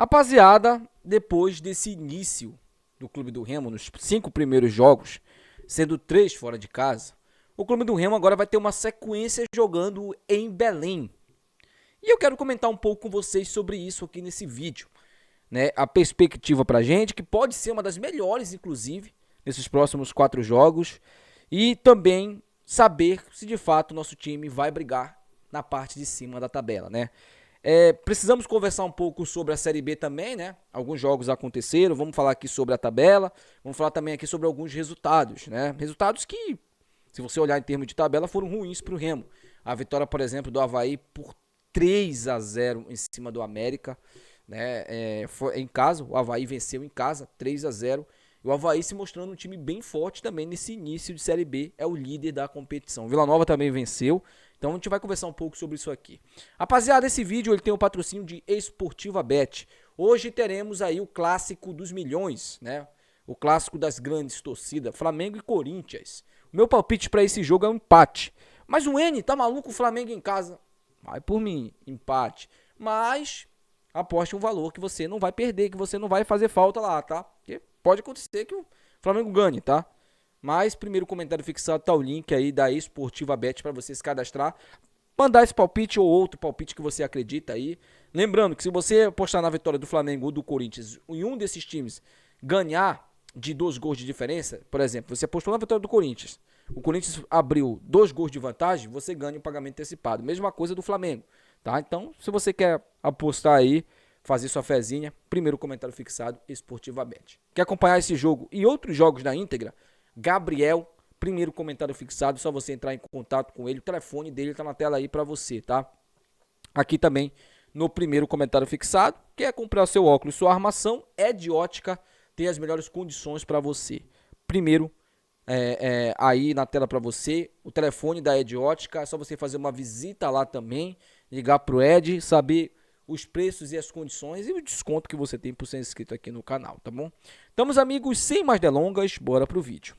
Rapaziada, depois desse início do Clube do Remo, nos 5 primeiros jogos, sendo 3 fora de casa, o Clube do Remo agora vai ter uma sequência jogando em Belém. E eu quero comentar um pouco com vocês sobre isso aqui nesse vídeo, né? A perspectiva pra gente, que pode ser uma das melhores, inclusive, nesses próximos 4 jogos, e também saber se de fato o nosso time vai brigar na parte de cima da tabela, né? Precisamos conversar um pouco sobre a Série B também, né? Alguns jogos aconteceram, vamos falar aqui sobre a tabela, vamos falar também aqui sobre alguns resultados, né? Resultados que, se você olhar em termos de tabela, foram ruins para o Remo. A vitória, por exemplo, do Avaí por 3-0 em cima do América, né? Foi em casa, o Avaí venceu em casa, 3-0. E o Avaí se mostrando um time bem forte também nesse início de Série B, é o líder da competição. Vila Nova também venceu, então a gente vai conversar um pouco sobre isso aqui. Rapaziada, esse vídeo ele tem o patrocínio de Esportiva Bet. Hoje teremos aí o clássico dos milhões, né? O clássico das grandes torcidas, Flamengo e Corinthians. O meu palpite para esse jogo é um empate. Mas o N, tá maluco, o Flamengo em casa? Vai por mim, empate. Mas aposte um valor que você não vai perder, que você não vai fazer falta lá, tá? Porque pode acontecer que o Flamengo ganhe, tá? Mas primeiro comentário fixado tá o link aí da Esportiva Bet para você se cadastrar, mandar esse palpite ou outro palpite que você acredita aí. Lembrando que se você apostar na vitória do Flamengo ou do Corinthians e um desses times ganhar de 2 gols de diferença, por exemplo, você apostou na vitória do Corinthians, o Corinthians abriu 2 gols de vantagem, você ganha o pagamento antecipado. Mesma coisa do Flamengo, tá? Então, se você quer apostar aí, fazer sua fezinha, primeiro comentário fixado, Esportiva Bet. Quer acompanhar esse jogo e outros jogos na íntegra? Gabriel, primeiro comentário fixado, só você entrar em contato com ele, o telefone dele tá na tela aí pra você, tá? Aqui também no primeiro comentário fixado, quer comprar seu óculos, sua armação, é de ótica, tem as melhores condições pra você. Primeiro, aí na tela pra você, o telefone da Ed Ótica, é só você fazer uma visita lá também, ligar pro Ed, saber os preços e as condições e o desconto que você tem por ser inscrito aqui no canal, tá bom? Então, meus amigos, sem mais delongas, bora pro vídeo.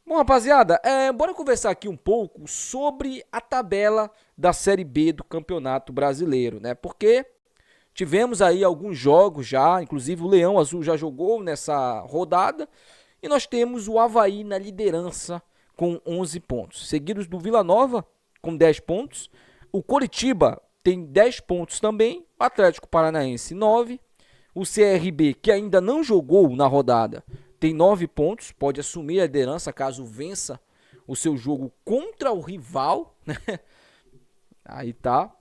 Bom, rapaziada, bora conversar aqui um pouco sobre a tabela da Série B do Campeonato Brasileiro, né? Porque tivemos aí alguns jogos já, inclusive o Leão Azul já jogou nessa rodada. E nós temos o Avaí na liderança com 11 pontos. Seguidos do Vila Nova com 10 pontos. O Coritiba tem 10 pontos também. O Atlético Paranaense 9. O CRB, que ainda não jogou na rodada, tem 9 pontos. Pode assumir a liderança caso vença o seu jogo contra o rival. Aí tá.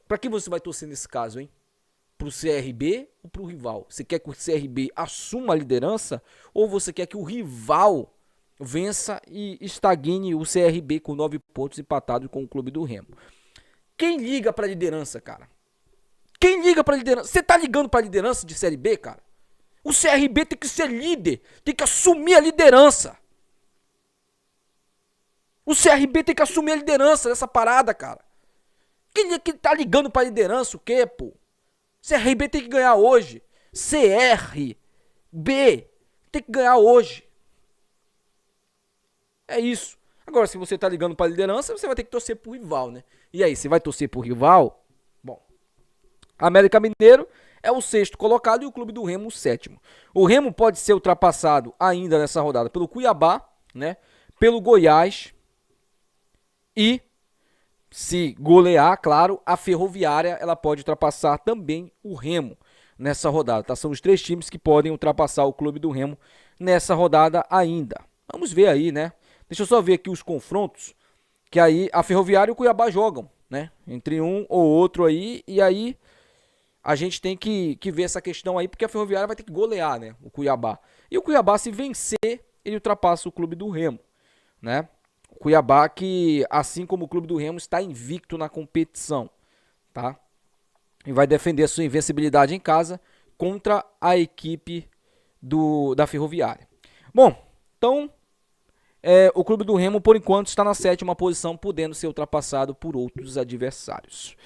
Para quem você vai torcer nesse caso, hein? Pro CRB ou pro rival? Você quer que o CRB assuma a liderança ou você quer que o rival vença e estagne o CRB com 9 pontos empatado com o Clube do Remo? Quem liga pra liderança, cara? Quem liga pra liderança? Você tá ligando pra liderança de Série B, cara? O CRB tem que ser líder, tem que assumir a liderança. O CRB tem que assumir a liderança dessa parada, cara. Quem tá ligando pra liderança o quê, pô? CRB tem que ganhar hoje. CRB tem que ganhar hoje. É isso. Agora, se você tá ligando pra liderança, você vai ter que torcer pro rival, né? E aí, você vai torcer pro rival? Bom, América Mineiro é o 6º colocado e o Clube do Remo o 7º. O Remo pode ser ultrapassado ainda nessa rodada pelo Cuiabá, né? Pelo Goiás e, se golear, claro, a Ferroviária ela pode ultrapassar também o Remo nessa rodada, tá? São os 3 times que podem ultrapassar o Clube do Remo nessa rodada ainda. Vamos ver aí, né? Deixa eu só ver aqui os confrontos que aí a Ferroviária e o Cuiabá jogam, né? Entre um ou outro aí, e aí a gente tem que ver essa questão aí, porque a Ferroviária vai ter que golear, né? O Cuiabá. E o Cuiabá, se vencer, ele ultrapassa o Clube do Remo, né? O Cuiabá que, assim como o Clube do Remo, está invicto na competição, tá? E vai defender a sua invencibilidade em casa contra a equipe da Ferroviária. Bom, então, o Clube do Remo, por enquanto, está na 7ª posição, podendo ser ultrapassado por outros adversários.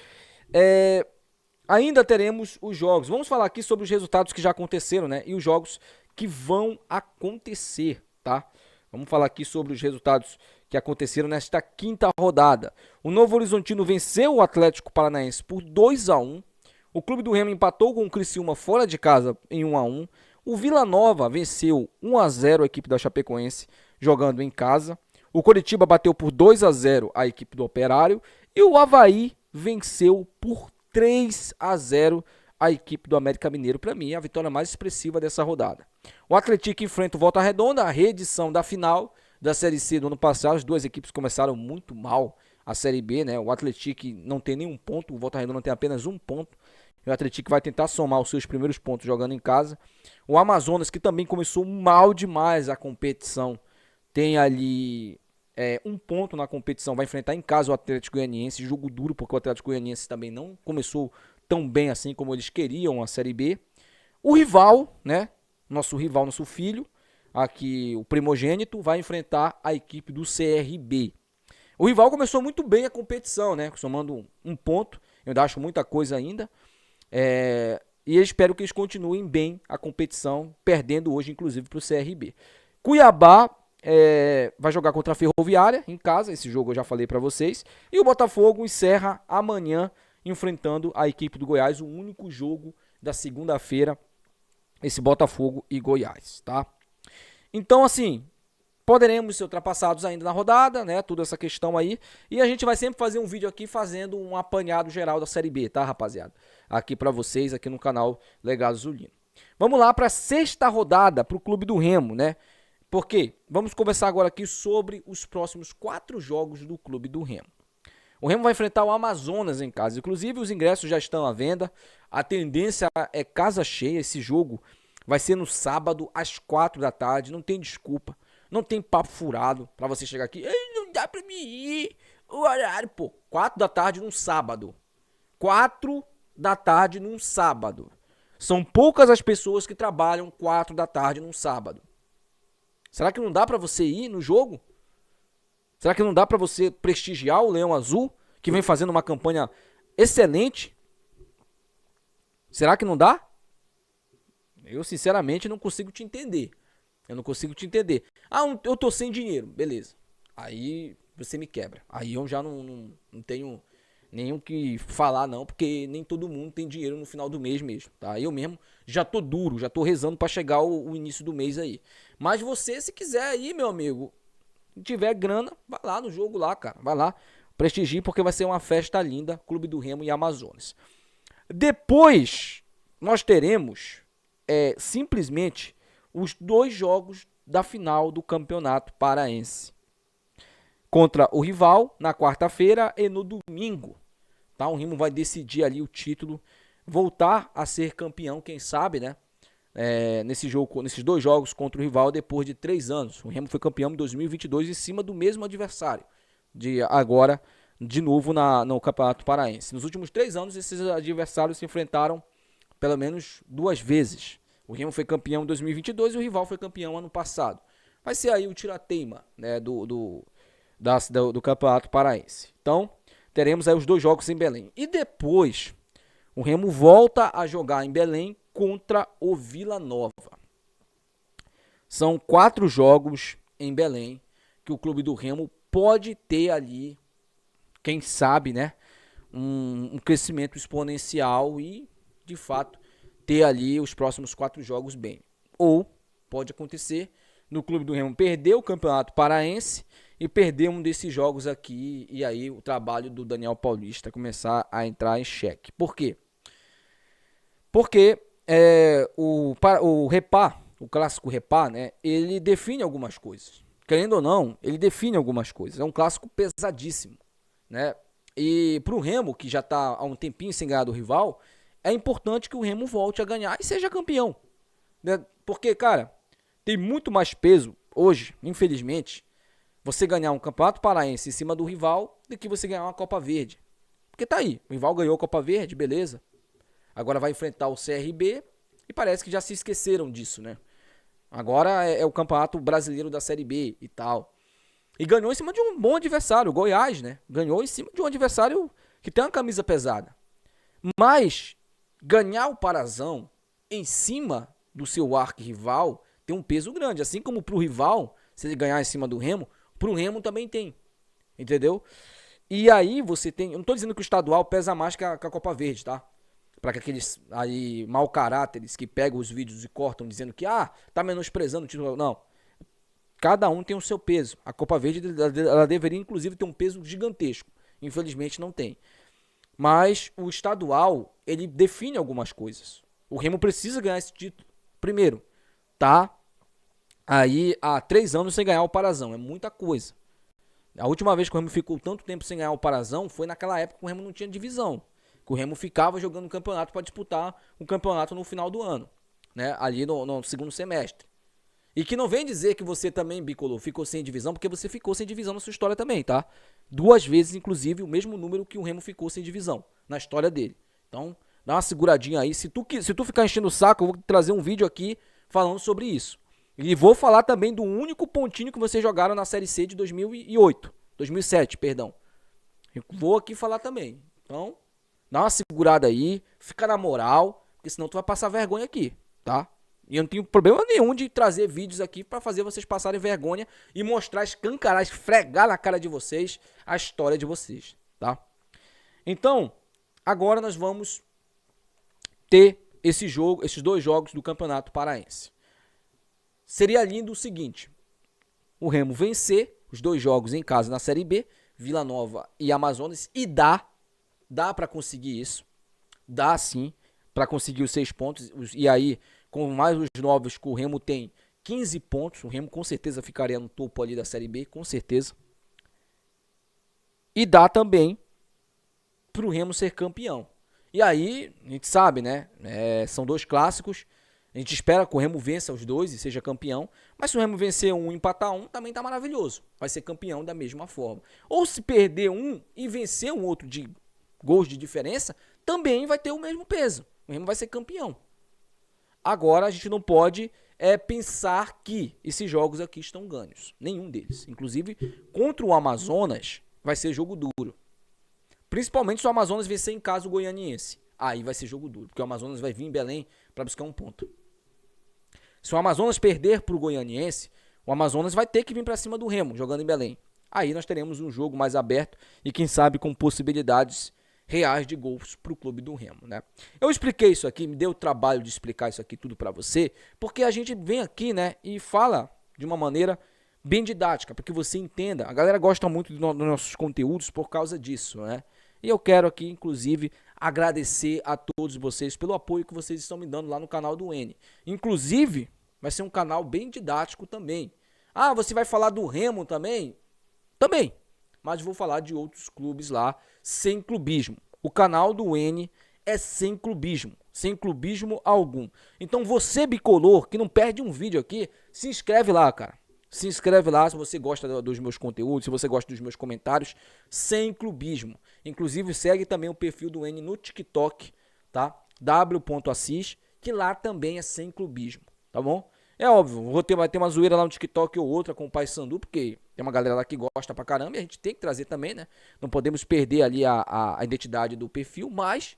Ainda teremos os jogos. Vamos falar aqui sobre os resultados que já aconteceram, né? E os jogos que vão acontecer, tá? Vamos falar aqui sobre os resultados que aconteceram nesta quinta rodada. O Novo Horizontino venceu o Atlético Paranaense por 2-1. O Clube do Remo empatou com o Criciúma fora de casa em 1-1. O Vila Nova venceu 1-0 a equipe da Chapecoense jogando em casa. O Coritiba bateu por 2-0 a equipe do Operário. E o Avaí venceu por 3-0 a equipe do América Mineiro. Para mim, a vitória mais expressiva dessa rodada. O Atlético enfrenta o Volta Redonda, a reedição da final da Série C do ano passado. As duas equipes começaram muito mal a Série B, né? O Atlético não tem nenhum ponto, o Volta Redonda tem apenas um ponto. O Atlético vai tentar somar os seus primeiros pontos jogando em casa. O Amazonas, que também começou mal demais a competição, tem ali um ponto na competição, vai enfrentar em casa o Atlético Goianiense. Jogo duro, porque o Atlético Goianiense também não começou tão bem assim como eles queriam a Série B. O rival, né? Nosso rival, nosso filho, aqui o primogênito, vai enfrentar a equipe do CRB. O rival começou muito bem a competição, né? Somando um ponto, eu ainda acho muita coisa ainda. E eu espero que eles continuem bem a competição, perdendo hoje, inclusive, para o CRB. Cuiabá vai jogar contra a Ferroviária em casa, esse jogo eu já falei para vocês. E o Botafogo encerra amanhã enfrentando a equipe do Goiás, o único jogo da segunda-feira, esse Botafogo e Goiás, tá? Então, assim, poderemos ser ultrapassados ainda na rodada, né? Toda essa questão aí. E a gente vai sempre fazer um vídeo aqui fazendo um apanhado geral da Série B, tá, rapaziada? Aqui pra vocês, aqui no canal Legado Zulino. Vamos lá pra sexta rodada pro Clube do Remo, né? Porque vamos conversar agora aqui sobre os próximos 4 jogos do Clube do Remo. O Remo vai enfrentar o Amazonas em casa. Inclusive, os ingressos já estão à venda. A tendência é casa cheia. Esse jogo vai ser no sábado, às 4 da tarde. Não tem desculpa. Não tem papo furado pra você chegar aqui. Não dá pra mim ir. O horário, pô. 4 da tarde num sábado. 4 da tarde num sábado. São poucas as pessoas que trabalham 4 da tarde num sábado. Será que não dá pra você ir no jogo? Será que não dá pra você prestigiar o Leão Azul, que vem fazendo uma campanha excelente? Será que não dá? Eu, sinceramente, não consigo te entender. Eu não consigo te entender. Ah, eu tô sem dinheiro. Beleza. Aí você me quebra. Aí eu já não tenho nenhum que falar, não, porque nem todo mundo tem dinheiro no final do mês mesmo, tá? Eu mesmo já tô duro, já tô rezando pra chegar o início do mês aí. Mas você, se quiser aí, meu amigo, se tiver grana, vai lá no jogo lá, cara. Vai lá, prestigie, porque vai ser uma festa linda, Clube do Remo e Amazonas. Depois, nós teremos simplesmente os 2 jogos da final do Campeonato Paraense. Contra o rival, na quarta-feira e no domingo. Tá? O Remo vai decidir ali o título, voltar a ser campeão, quem sabe, né? Nesses 2 jogos contra o rival depois de 3 anos. O Remo foi campeão em 2022 em cima do mesmo adversário. Agora, de novo, no Campeonato Paraense. Nos últimos 3 anos, esses adversários se enfrentaram pelo menos 2 vezes. O Remo foi campeão em 2022 e o rival foi campeão ano passado. Vai ser aí o tirateima, né, do Campeonato Paraense. Então, teremos aí os 2 jogos em Belém. E depois, o Remo volta a jogar em Belém contra o Vila Nova. São 4 jogos em Belém que o Clube do Remo pode ter ali, quem sabe, né, um crescimento exponencial e, de fato, ter ali os próximos 4 jogos bem. Ou pode acontecer no Clube do Remo perder o Campeonato Paraense e perder um desses jogos aqui, e aí o trabalho do Daniel Paulista começar a entrar em xeque. Por quê? Porque o Repá, o clássico Repá, né, ele define algumas coisas. Querendo ou não, ele define algumas coisas. É um clássico pesadíssimo, né? E pro Remo, que já tá há um tempinho sem ganhar do rival, é importante que o Remo volte a ganhar e seja campeão, né? Porque, cara, tem muito mais peso hoje, infelizmente, você ganhar um Campeonato Paraense em cima do rival do que você ganhar uma Copa Verde. Porque tá aí, o rival ganhou a Copa Verde, beleza. Agora vai enfrentar o CRB e parece que já se esqueceram disso, né? Agora é o Campeonato Brasileiro da Série B e tal. E ganhou em cima de um bom adversário, o Goiás, né? Ganhou em cima de um adversário que tem uma camisa pesada. Mas ganhar o Parazão em cima do seu arquirrival tem um peso grande. Assim como pro rival, se ele ganhar em cima do Remo, pro Remo também tem. Entendeu? E aí você tem... Eu não tô dizendo que o estadual pesa mais que a Copa Verde, tá? Pra que aqueles aí mau caráteres que pegam os vídeos e cortam dizendo que, tá menosprezando o título. Não. Cada um tem o seu peso. A Copa Verde, ela deveria inclusive ter um peso gigantesco. Infelizmente não tem. Mas o estadual, ele define algumas coisas. O Remo precisa ganhar esse título. Primeiro, tá aí há 3 anos sem ganhar o Parazão. É muita coisa. A última vez que o Remo ficou tanto tempo sem ganhar o Parazão foi naquela época que o Remo não tinha divisão. Que o Remo ficava jogando o campeonato para disputar o campeonato no final do ano. Né? Ali no segundo semestre. E que não vem dizer que você também, Bicolor, ficou sem divisão, porque você ficou sem divisão na sua história também, tá? 2 vezes, inclusive, o mesmo número que o Remo ficou sem divisão na história dele. Então, dá uma seguradinha aí. Se tu ficar enchendo o saco, eu vou trazer um vídeo aqui falando sobre isso. E vou falar também do único pontinho que vocês jogaram na Série C de 2007, perdão. Eu vou aqui falar também. Então, dá uma segurada aí, fica na moral, porque senão tu vai passar vergonha aqui, tá? E eu não tenho problema nenhum de trazer vídeos aqui pra fazer vocês passarem vergonha e mostrar, escancarar, esfregar na cara de vocês a história de vocês, tá? Então, agora nós vamos ter esses 2 jogos do Campeonato Paraense. Seria lindo o seguinte, o Remo vencer os 2 jogos em casa na Série B, Vila Nova e Amazonas, e dá pra conseguir isso, dá sim, pra conseguir os 6 pontos, e aí... Com mais os novos que o Remo tem 15 pontos. O Remo com certeza ficaria no topo ali da Série B, com certeza. E dá também pro Remo ser campeão. E aí, a gente sabe, né? São 2 clássicos. A gente espera que o Remo vença os 2 e seja campeão. Mas se o Remo vencer um e empatar um, também tá maravilhoso. Vai ser campeão da mesma forma. Ou se perder um e vencer um outro de gols de diferença, também vai ter o mesmo peso. O Remo vai ser campeão. Agora a gente não pode pensar que esses jogos aqui estão ganhos. Nenhum deles. Inclusive, contra o Amazonas vai ser jogo duro. Principalmente se o Amazonas vencer em casa o Goianiense. Aí vai ser jogo duro, porque o Amazonas vai vir em Belém para buscar um ponto. Se o Amazonas perder para o Goianiense, o Amazonas vai ter que vir para cima do Remo, jogando em Belém. Aí nós teremos um jogo mais aberto e quem sabe com possibilidades reais de gols para o clube do Remo, né? Eu expliquei isso aqui, me deu o trabalho de explicar isso aqui tudo para você, porque a gente vem aqui, né, e fala de uma maneira bem didática, para que você entenda. A galera gosta muito dos nossos conteúdos por causa disso, né? E eu quero aqui, inclusive, agradecer a todos vocês pelo apoio que vocês estão me dando lá no canal do N. Inclusive, vai ser um canal bem didático também. Você vai falar do Remo também? Também. Mas vou falar de outros clubes lá, sem clubismo. O canal do N é sem clubismo algum. Então você, bicolor, que não perde um vídeo aqui, se inscreve lá, cara. Se inscreve lá se você gosta dos meus conteúdos, se você gosta dos meus comentários, sem clubismo. Inclusive segue também o perfil do N no TikTok, tá? w.assis, que lá também é sem clubismo, tá bom? É óbvio, vai ter uma zoeira lá no TikTok ou outra com o Paysandu, porque tem uma galera lá que gosta pra caramba e a gente tem que trazer também, né? Não podemos perder ali a identidade do perfil, mas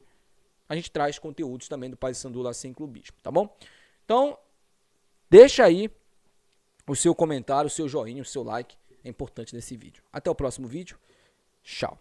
a gente traz conteúdos também do Paysandu lá sem clubismo, tá bom? Então, deixa aí o seu comentário, o seu joinha, o seu like, é importante nesse vídeo. Até o próximo vídeo, tchau!